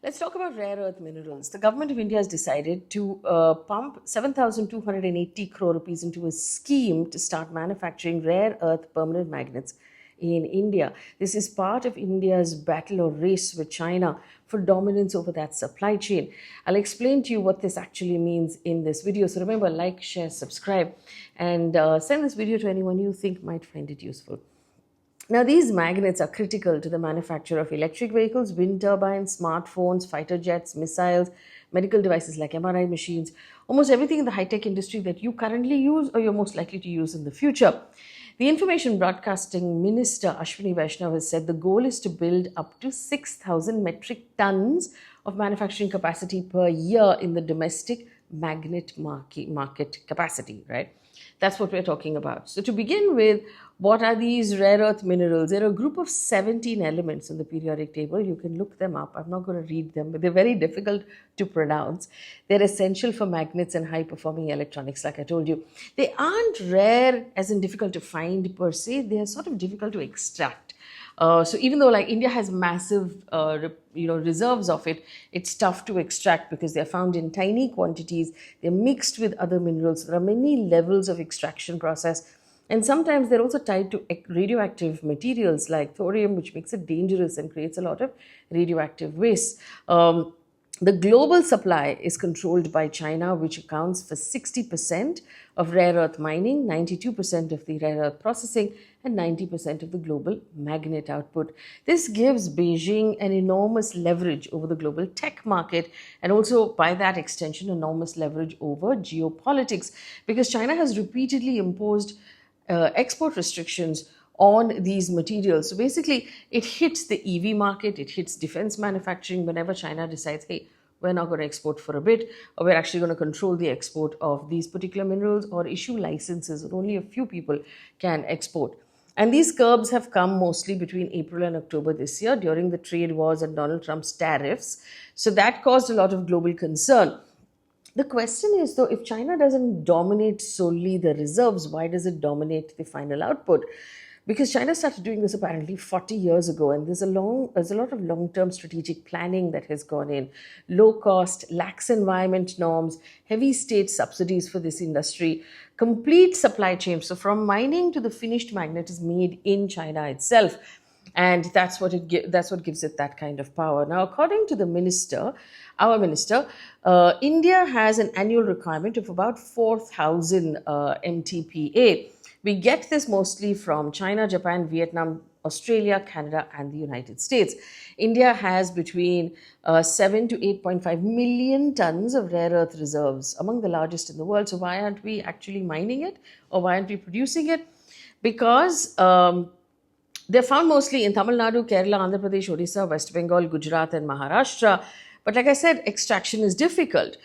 Let's talk about rare earth minerals. The government of India has decided to pump 7,280 crore rupees into a scheme to start manufacturing rare earth permanent magnets in India. This is part of India's battle or race with China for dominance over that supply chain. I'll explain to you what this actually means in this video. So remember, like, share, subscribe, and send this video to anyone you think might find it useful. Now, these magnets are critical to the manufacture of electric vehicles, wind turbines, smartphones, fighter jets, missiles, medical devices like MRI machines, almost everything in the high-tech industry that you currently use or you're most likely to use in the future. The Information Broadcasting Minister Ashwini Vaishnav has said the goal is to build up to 6,000 metric tons of manufacturing capacity per year in the domestic magnet market capacity, right? That's what we're talking about. So to begin with, what are these rare earth minerals? There are a group of 17 elements in the periodic table. You can look them up. I'm not going to read them, but they're very difficult to pronounce. They're essential for magnets and high-performing electronics, like I told you. They aren't rare as in difficult to find per se. They are sort of difficult to extract. So even though like India has massive reserves of it, it's tough to extract because they're found in tiny quantities. They're mixed with other minerals. There are many levels of extraction process. And sometimes they're also tied to radioactive materials like thorium, which makes it dangerous and creates a lot of radioactive waste. The global supply is controlled by China, which accounts for 60% of rare earth mining, 92% of the rare earth processing, and 90% of the global magnet output. This gives Beijing an enormous leverage over the global tech market and also, by that extension, enormous leverage over geopolitics because China has repeatedly imposed export restrictions on these materials. So basically, it hits the EV market, it hits defense manufacturing whenever China decides, hey, we're not going to export for a bit, or we're actually going to control the export of these particular minerals or issue licenses, or only a few people can export. And these curbs have come mostly between April and October this year during the trade wars and Donald Trump's tariffs. So that caused a lot of global concern. The question is, though, if China doesn't dominate solely the reserves, why does it dominate the final output? Because China started doing this apparently 40 years ago, and there's a lot of long-term strategic planning that has gone in. Low cost, lax environment norms, heavy state subsidies for this industry, complete supply chain. So from mining to the finished magnet is made in China itself. And that's what gives it that kind of power. Now, according to our minister, India has an annual requirement of about 4,000 MTPA. We get this mostly from China, Japan, Vietnam, Australia, Canada, and the United States. India has between 7 to 8.5 million tons of rare earth reserves, among the largest in the world. So why aren't we actually mining it, or why aren't we producing it? Because they're found mostly in Tamil Nadu, Kerala, Andhra Pradesh, Odisha, West Bengal, Gujarat, and Maharashtra. But like I said, extraction is difficult.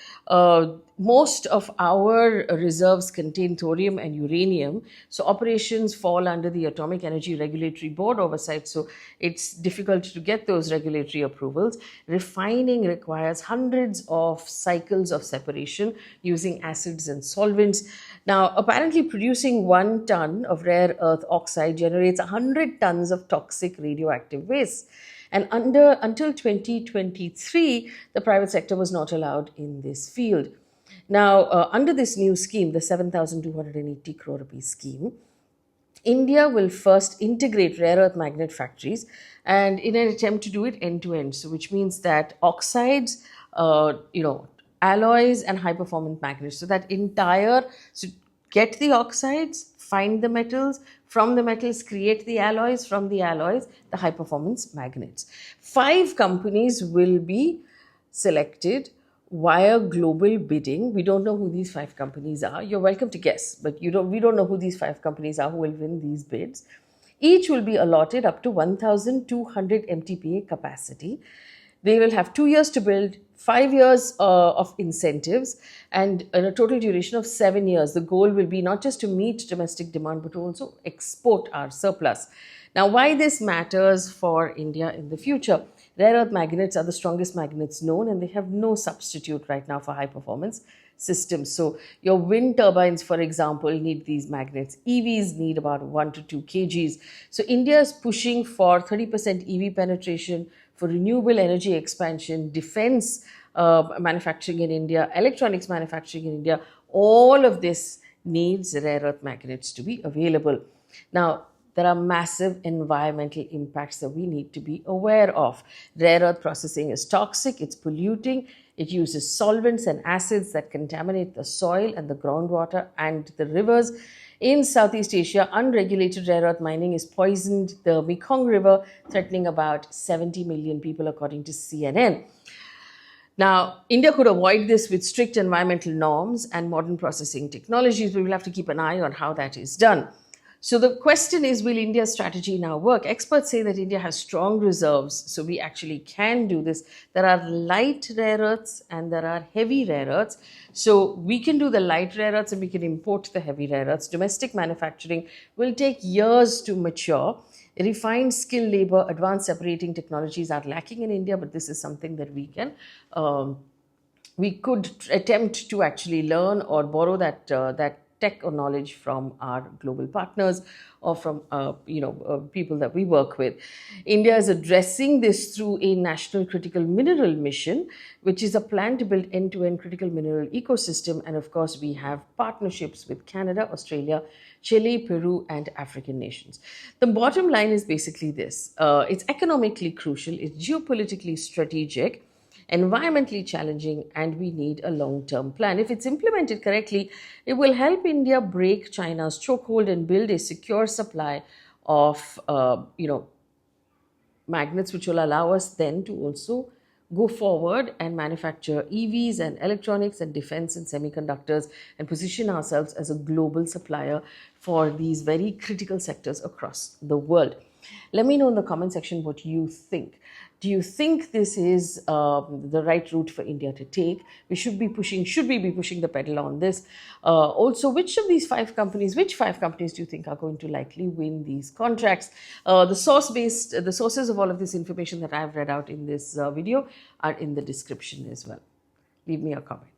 Most of our reserves contain thorium and uranium. So operations fall under the Atomic Energy Regulatory Board oversight. So it's difficult to get those regulatory approvals. Refining requires hundreds of cycles of separation using acids and solvents. Now, apparently producing 1 ton of rare earth oxide generates 100 tons of toxic radioactive waste. And until 2023, the private sector was not allowed in this field. Now, under this new scheme, the 7,280 crore rupees scheme, India will first integrate rare earth magnet factories, and in an attempt to do it end to end. So, which means that oxides, alloys, and high performance magnets. So get the oxides, find the metals, from the metals create the alloys, from the alloys the high performance magnets. 5 companies will be selected via global bidding. We don't know who these 5 companies are. You're welcome to guess, but we don't know who these 5 companies are who will win these bids. Each will be allotted up to 1,200 MTPA capacity. They will have 2 years to build, 5 years of incentives, and a total duration of 7 years. The goal will be not just to meet domestic demand, but to also export our surplus. Now, why this matters for India in the future? Rare earth magnets are the strongest magnets known, and they have no substitute right now for high performance systems. So your wind turbines, for example, need these magnets. EVs need about 1 to 2 kgs. So India is pushing for 30% EV penetration, for renewable energy expansion, defense manufacturing in India, electronics manufacturing in India. All of this needs rare earth magnets to be available. Now, there are massive environmental impacts that we need to be aware of. Rare earth processing is toxic, it's polluting, it uses solvents and acids that contaminate the soil and the groundwater and the rivers. In Southeast Asia, unregulated rare earth mining has poisoned the Mekong River, threatening about 70 million people, according to CNN. Now, India could avoid this with strict environmental norms and modern processing technologies, but we'll have to keep an eye on how that is done. So the question is, will India's strategy now work? Experts say that India has strong reserves, so we actually can do this. There are light rare earths and there are heavy rare earths. So we can do the light rare earths and we can import the heavy rare earths. Domestic manufacturing will take years to mature. Refined skilled labor, advanced separating technologies are lacking in India, but this is something that we could attempt to actually learn or borrow that tech or knowledge from our global partners or from people that we work with. India is addressing this through a national critical mineral mission, which is a plan to build end-to-end critical mineral ecosystem. And of course, we have partnerships with Canada, Australia, Chile, Peru, and African nations. The bottom line is basically this. It's economically crucial, it's geopolitically strategic, environmentally challenging, and we need a long-term plan. If it's implemented correctly, it will help India break China's chokehold and build a secure supply of magnets, which will allow us then to also go forward and manufacture EVs and electronics and defense and semiconductors and position ourselves as a global supplier for these very critical sectors across the world. Let me know in the comment section what you think. Do you think this is the right route for India to take? Should we be pushing the pedal on this? Also, which five companies do you think are going to likely win these contracts? The sources of all of this information that I've read out in this video are in the description as well. Leave me a comment.